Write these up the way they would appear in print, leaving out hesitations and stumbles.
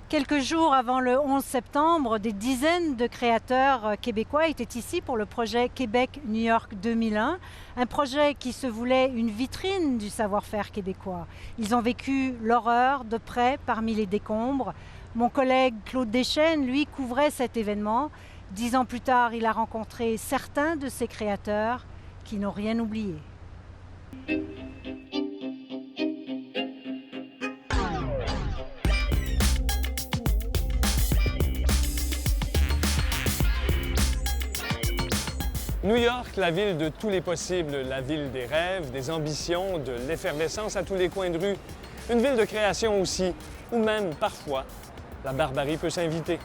Quelques jours avant le 11 septembre, des dizaines de créateurs québécois étaient ici pour le projet Québec-New York 2001, un projet qui se voulait une vitrine du savoir-faire québécois. Ils ont vécu l'horreur de près parmi les décombres. Mon collègue Claude Deschênes, lui, couvrait cet événement. 10 ans plus tard, il a rencontré certains de ces créateurs qui n'ont rien oublié. New York, la ville de tous les possibles, la ville des rêves, des ambitions, de l'effervescence à tous les coins de rue. Une ville de création aussi, où même, parfois, la barbarie peut s'inviter.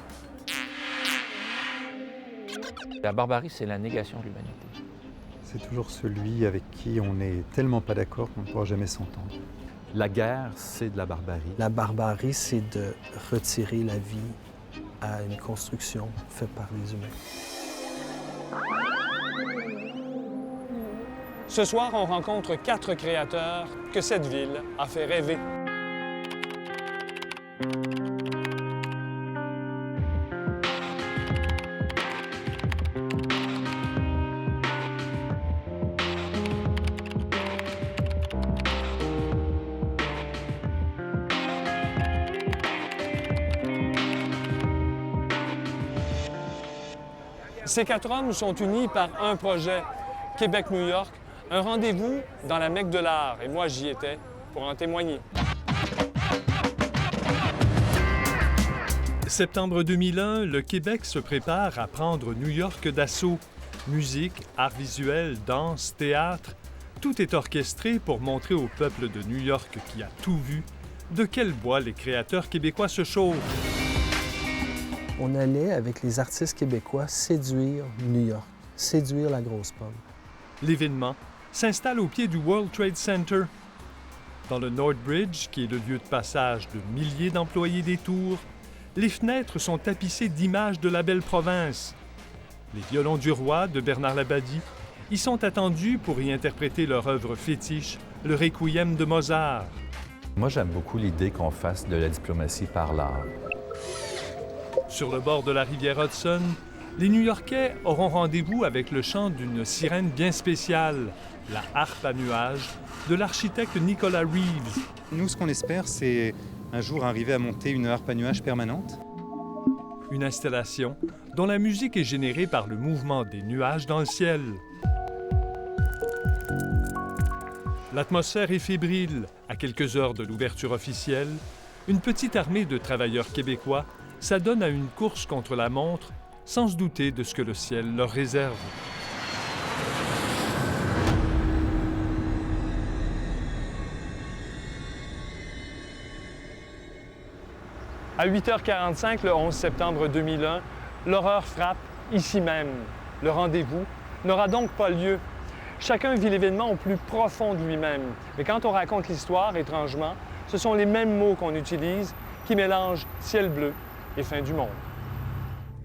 La barbarie, c'est la négation de l'humanité. C'est toujours celui avec qui on n'est tellement pas d'accord qu'on ne pourra jamais s'entendre. La guerre, c'est de la barbarie. La barbarie, c'est de retirer la vie à une construction faite par les humains. Ce soir, on rencontre 4 créateurs que cette ville a fait rêver. Ces 4 hommes sont unis par un projet, Québec-New York, un rendez-vous dans la Mecque de l'art. Et moi, j'y étais pour en témoigner. Septembre 2001, le Québec se prépare à prendre New York d'assaut. Musique, arts visuels, danse, théâtre, tout est orchestré pour montrer au peuple de New York qui a tout vu de quel bois les créateurs québécois se chauffent. On allait, avec les artistes québécois, séduire New York, séduire la grosse pomme. L'événement s'installe au pied du World Trade Center. Dans le North Bridge, qui est le lieu de passage de milliers d'employés des tours, les fenêtres sont tapissées d'images de la belle province. Les violons du roi de Bernard Labadie y sont attendus pour y interpréter leur œuvre fétiche, le Requiem de Mozart. Moi, j'aime beaucoup l'idée qu'on fasse de la diplomatie par l'art. Sur le bord de la rivière Hudson, les New-Yorkais auront rendez-vous avec le chant d'une sirène bien spéciale, la harpe à nuages, de l'architecte Nicolas Reeves. Nous, ce qu'on espère, c'est un jour arriver à monter une harpe à nuages permanente. Une installation dont la musique est générée par le mouvement des nuages dans le ciel. L'atmosphère est fébrile. À quelques heures de l'ouverture officielle, une petite armée de travailleurs québécois s'adonne à une course contre la montre sans se douter de ce que le ciel leur réserve. À 8h45, le 11 septembre 2001, l'horreur frappe ici même. Le rendez-vous n'aura donc pas lieu. Chacun vit l'événement au plus profond de lui-même. Mais quand on raconte l'histoire, étrangement, ce sont les mêmes mots qu'on utilise qui mélangent ciel bleu et fin du monde.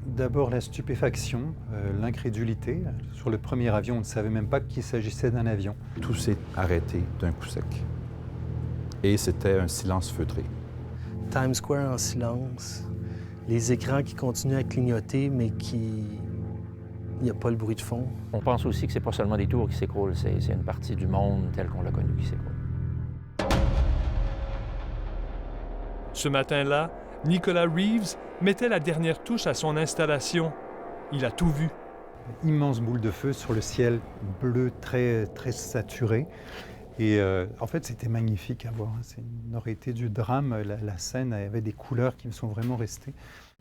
D'abord la stupéfaction, l'incrédulité. Sur le premier avion, on ne savait même pas qu'il s'agissait d'un avion. Tout s'est arrêté d'un coup sec. Et c'était un silence feutré. Times Square en silence, les écrans qui continuent à clignoter, mais qui... Il n'y a pas le bruit de fond. On pense aussi que c'est pas seulement des tours qui s'écroulent, c'est une partie du monde tel qu'on l'a connu qui s'écroule. Ce matin-là, Nicolas Reeves mettait la dernière touche à son installation. Il a tout vu. Immense boule de feu sur le ciel bleu très saturé. Et en fait, c'était magnifique à voir. Ça aurait été du drame. La scène avait des couleurs qui me sont vraiment restées.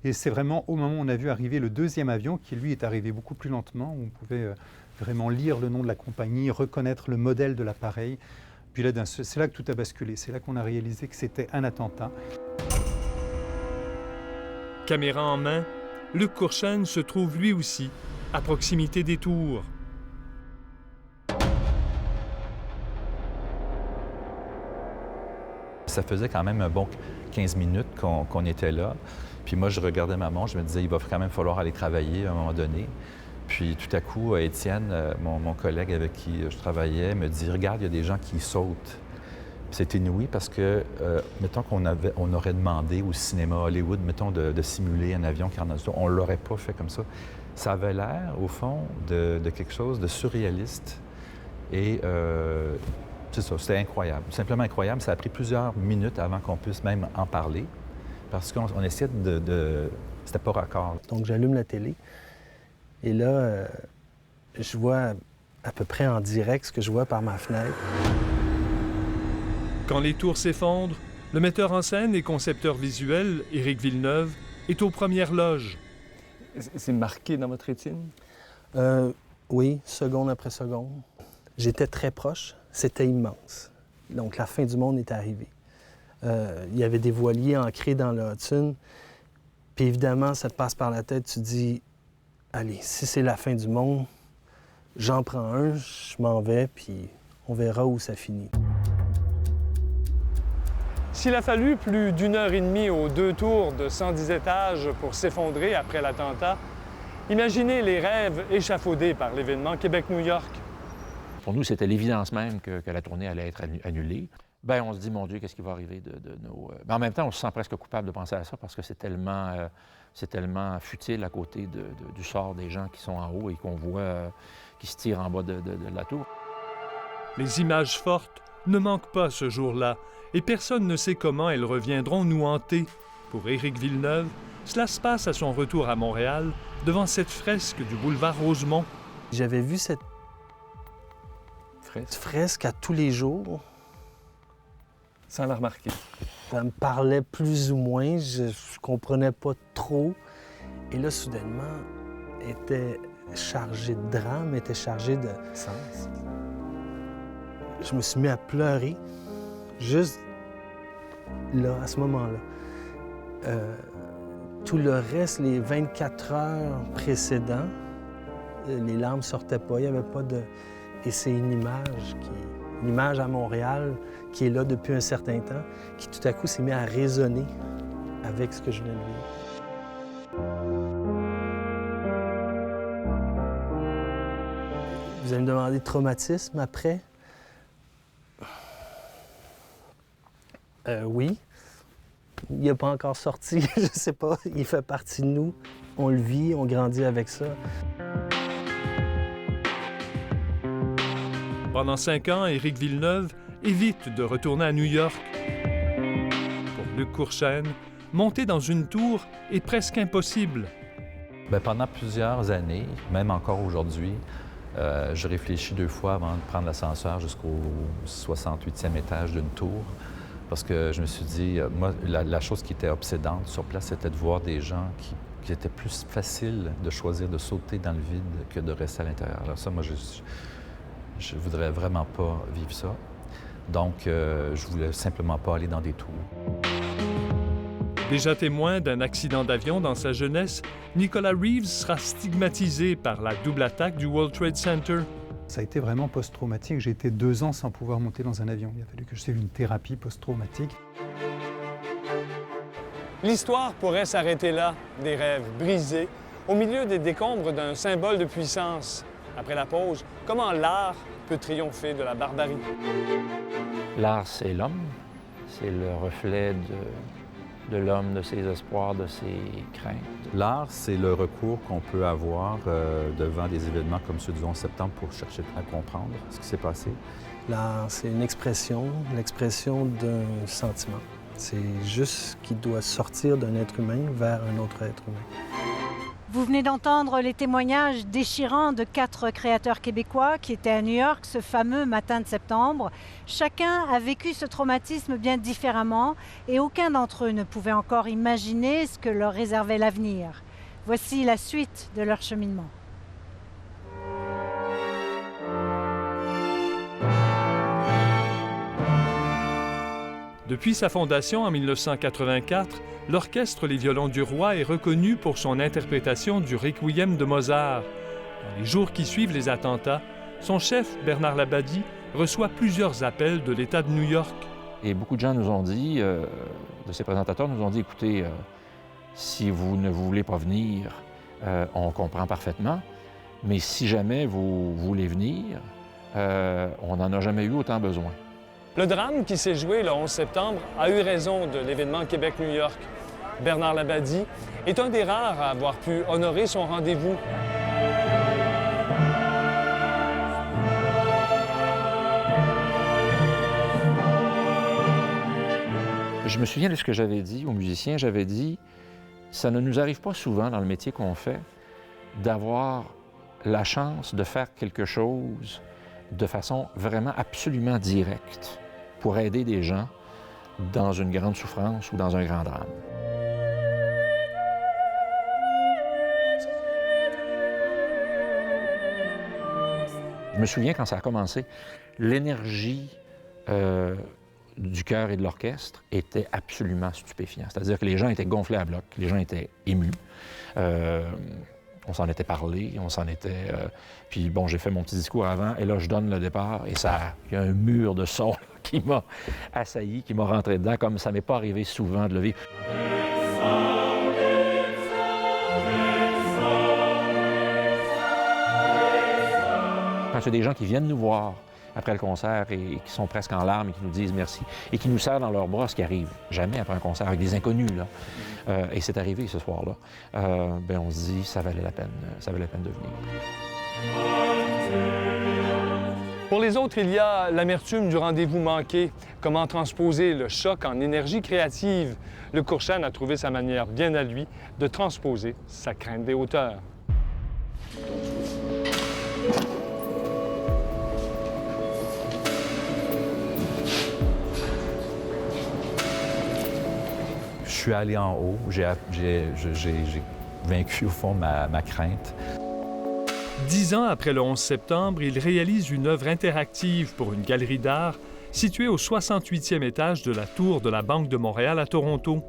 Et c'est vraiment au moment où on a vu arriver le deuxième avion, qui lui est arrivé beaucoup plus lentement, où on pouvait vraiment lire le nom de la compagnie, reconnaître le modèle de l'appareil. Puis là, c'est là que tout a basculé. C'est là qu'on a réalisé que c'était un attentat. Caméra en main, Luc Courchaine se trouve lui aussi à proximité des tours. Ça faisait quand même un bon 15 minutes qu'on était là. Puis moi, je regardais ma montre, je me disais, il va quand même falloir aller travailler à un moment donné. Puis tout à coup, Étienne, mon collègue avec qui je travaillais, me dit, regarde, il y a des gens qui sautent. C'est inouï parce que, mettons on aurait demandé au cinéma Hollywood, mettons, de simuler un avion qui rentre dans le tour. On ne l'aurait pas fait comme ça. Ça avait l'air, au fond, de quelque chose de surréaliste. Et c'est ça, c'était incroyable. Simplement incroyable. Ça a pris plusieurs minutes avant qu'on puisse même en parler parce qu'on essayait de... C'était pas raccord. Donc, j'allume la télé et là, je vois à peu près en direct ce que je vois par ma fenêtre. Quand les tours s'effondrent, le metteur en scène et concepteur visuel, Éric Villeneuve, est aux premières loges. C'est marqué dans votre rétine? Oui, seconde après seconde. J'étais très proche, c'était immense. Donc, la fin du monde est arrivée. Il y avait des voiliers ancrés dans le Hudson. Puis évidemment, ça te passe par la tête, tu te dis, allez, si c'est la fin du monde, j'en prends un, je m'en vais, puis on verra où ça finit. S'il a fallu plus d'1 heure et demie aux 2 tours de 110 étages pour s'effondrer après l'attentat, imaginez les rêves échafaudés par l'événement Québec-New York. Pour nous, c'était l'évidence même que la tournée allait être annulée. Bien, on se dit, mon Dieu, qu'est-ce qui va arriver de nos... Mais en même temps, on se sent presque coupable de penser à ça parce que c'est tellement futile à côté du sort des gens qui sont en haut et qu'on voit qui se tirent en bas de la tour. Les images fortes ne manquent pas ce jour-là et personne ne sait comment elles reviendront nous hanter. Pour Éric Villeneuve, cela se passe à son retour à Montréal devant cette fresque du boulevard Rosemont. J'avais vu cette fresque à tous les jours. Sans la remarquer. Ça me parlait plus ou moins, je comprenais pas trop. Et là, soudainement, elle était chargée de drame, elle était chargée de sens. Je me suis mis à pleurer, juste là, à ce moment-là. Tout le reste, les 24 heures précédentes, les larmes sortaient pas, il n'y avait pas de... Et c'est une image à Montréal qui est là depuis un certain temps, qui tout à coup s'est mis à résonner avec ce que je viens de vivre. Vous allez me demander traumatisme après? Oui. Il n'est pas encore sorti, je sais pas. Il fait partie de nous. On le vit, on grandit avec ça. Pendant 5 ans, Éric Villeneuve évite de retourner à New York. Pour Luc Courchaine, monter dans une tour est presque impossible. Bien, pendant plusieurs années, même encore aujourd'hui, je réfléchis 2 fois avant de prendre l'ascenseur jusqu'au 68e étage d'une tour. Parce que je me suis dit, moi, la chose qui était obsédante sur place, c'était de voir des gens qui étaient plus faciles de choisir de sauter dans le vide que de rester à l'intérieur. Alors ça, moi, je voudrais vraiment pas vivre ça. Donc, je voulais simplement pas aller dans des tours. Déjà témoin d'un accident d'avion dans sa jeunesse, Nicolas Reeves sera stigmatisé par la double attaque du World Trade Center. Ça a été vraiment post-traumatique. J'ai été 2 ans sans pouvoir monter dans un avion. Il a fallu que je suive une thérapie post-traumatique. L'histoire pourrait s'arrêter là, des rêves brisés, au milieu des décombres d'un symbole de puissance. Après la pause, comment l'art peut triompher de la barbarie? L'art, c'est l'homme. C'est le reflet de l'homme, de ses espoirs, de ses craintes. L'art, c'est le recours qu'on peut avoir devant des événements comme ceux du 11 septembre pour chercher à comprendre ce qui s'est passé. L'art, c'est une expression, l'expression d'un sentiment. C'est juste ce qui doit sortir d'un être humain vers un autre être humain. Vous venez d'entendre les témoignages déchirants de 4 créateurs québécois qui étaient à New York ce fameux matin de septembre. Chacun a vécu ce traumatisme bien différemment et aucun d'entre eux ne pouvait encore imaginer ce que leur réservait l'avenir. Voici la suite de leur cheminement. Depuis sa fondation en 1984, l'Orchestre Les Violons du Roi est reconnu pour son interprétation du Requiem de Mozart. Dans les jours qui suivent les attentats, son chef, Bernard Labadie, reçoit plusieurs appels de l'État de New York. Et beaucoup de gens nous ont dit, de ces présentateurs nous ont dit, écoutez, si vous ne voulez pas venir, on comprend parfaitement, mais si jamais vous voulez venir, on n'en a jamais eu autant besoin. Le drame qui s'est joué le 11 septembre a eu raison de l'événement Québec-New York. Bernard Labadie est un des rares à avoir pu honorer son rendez-vous. Je me souviens de ce que j'avais dit aux musiciens. J'avais dit, ça ne nous arrive pas souvent dans le métier qu'on fait d'avoir la chance de faire quelque chose de façon vraiment absolument directe pour aider des gens dans une grande souffrance ou dans un grand drame. Je me souviens quand ça a commencé, l'énergie du chœur et de l'orchestre était absolument stupéfiant. C'est-à-dire que les gens étaient gonflés à bloc, les gens étaient émus. On s'en était parlé, on s'en était... Puis bon, j'ai fait mon petit discours avant, et là, je donne le départ, et ça, il y a un mur de son qui m'a assailli, qui m'a rentré dedans, comme ça m'est pas arrivé souvent de le vivre. Quand c'est des gens qui viennent nous voir après le concert et qui sont presque en larmes et qui nous disent merci et qui nous serrent dans leurs bras, ce qui arrive jamais après un concert avec des inconnus, là. Et c'est arrivé ce soir-là. Bien, on se dit, ça valait la peine de venir. Pour les autres, il y a l'amertume du rendez-vous manqué. Comment transposer le choc en énergie créative? Le Courchane a trouvé sa manière bien à lui de transposer sa crainte des hauteurs. Je suis allé en haut, j'ai vaincu au fond ma crainte. 10 ans après le 11 septembre, il réalise une œuvre interactive pour une galerie d'art située au 68e étage de la tour de la Banque de Montréal à Toronto.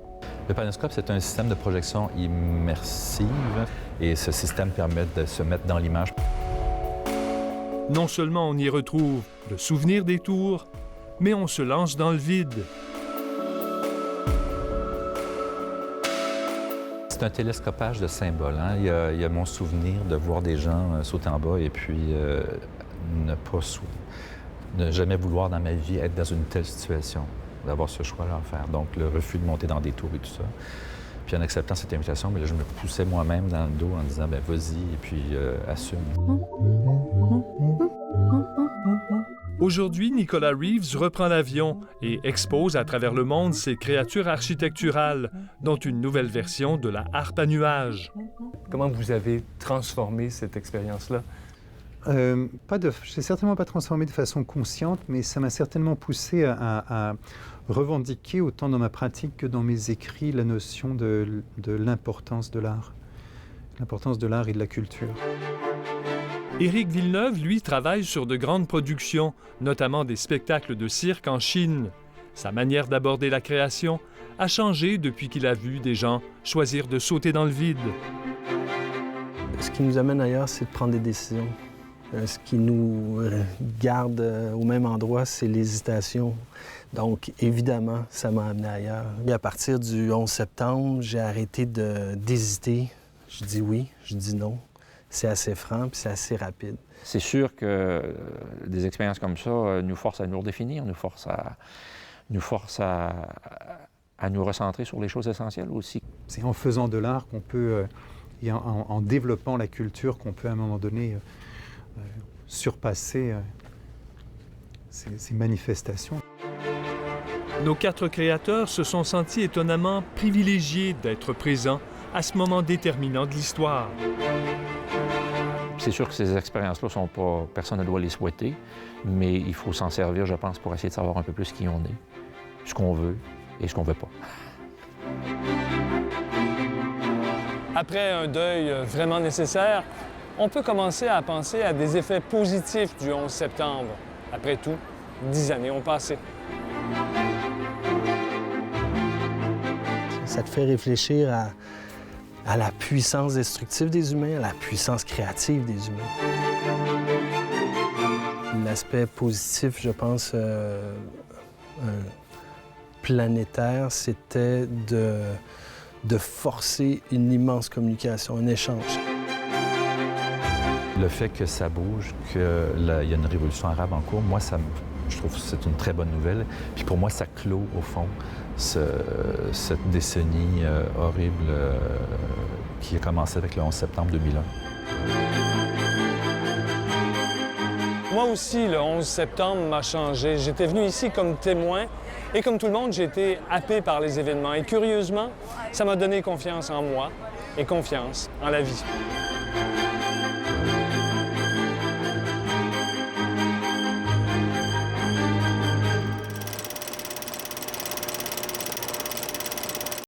Le Panoscope, c'est un système de projection immersive et ce système permet de se mettre dans l'image. Non seulement on y retrouve le souvenir des tours, mais on se lance dans le vide. C'est un télescopage de symboles. Hein? Il y a mon souvenir de voir des gens sauter en bas et puis ne jamais vouloir dans ma vie être dans une telle situation, d'avoir ce choix-là à faire. Donc, le refus de monter dans des tours et tout ça. Puis en acceptant cette invitation, mais là, je me poussais moi-même dans le dos en disant, bien, vas-y, et puis assume. Aujourd'hui, Nicolas Reeves reprend l'avion et expose à travers le monde ses créatures architecturales, dont une nouvelle version de la harpe à nuages. Comment vous avez transformé cette expérience-là? J'ai certainement pas transformé de façon consciente, mais ça m'a certainement poussé à revendiquer autant dans ma pratique que dans mes écrits la notion de l'importance de l'art. L'importance de l'art et de la culture. Éric Villeneuve, lui, travaille sur de grandes productions, notamment des spectacles de cirque en Chine. Sa manière d'aborder la création a changé depuis qu'il a vu des gens choisir de sauter dans le vide. Ce qui nous amène ailleurs, c'est de prendre des décisions. Ce qui nous garde au même endroit, c'est l'hésitation. Donc, évidemment, ça m'a amené ailleurs. Et à partir du 11 septembre, j'ai arrêté d'hésiter. Je dis oui, je dis non. C'est assez franc, puis c'est assez rapide. C'est sûr que des expériences comme ça nous forcent à nous redéfinir, nous forcent à nous recentrer sur les choses essentielles aussi. C'est en faisant de l'art qu'on peut, et en développant la culture, qu'on peut à un moment donné surpasser ces manifestations. Nos 4 créateurs se sont sentis étonnamment privilégiés d'être présents à ce moment déterminant de l'histoire. C'est sûr que ces expériences-là sont pas... Personne ne doit les souhaiter, mais il faut s'en servir, je pense, pour essayer de savoir un peu plus qui on est, ce qu'on veut et ce qu'on veut pas. Après un deuil vraiment nécessaire, on peut commencer à penser à des effets positifs du 11 septembre. Après tout, 10 années ont passé. Ça te fait réfléchir à la puissance destructive des humains, à la puissance créative des humains. L'aspect positif, je pense, planétaire, c'était de forcer une immense communication, un échange. Le fait que ça bouge, qu'il y a une révolution arabe en cours, moi, ça Je trouve que c'est une très bonne nouvelle. Puis pour moi, ça clôt, au fond, cette décennie horrible qui a commencé avec le 11 septembre 2001. Moi aussi, le 11 septembre m'a changé. J'étais venu ici comme témoin et comme tout le monde, j'ai été happé par les événements. Et curieusement, ça m'a donné confiance en moi et confiance en la vie.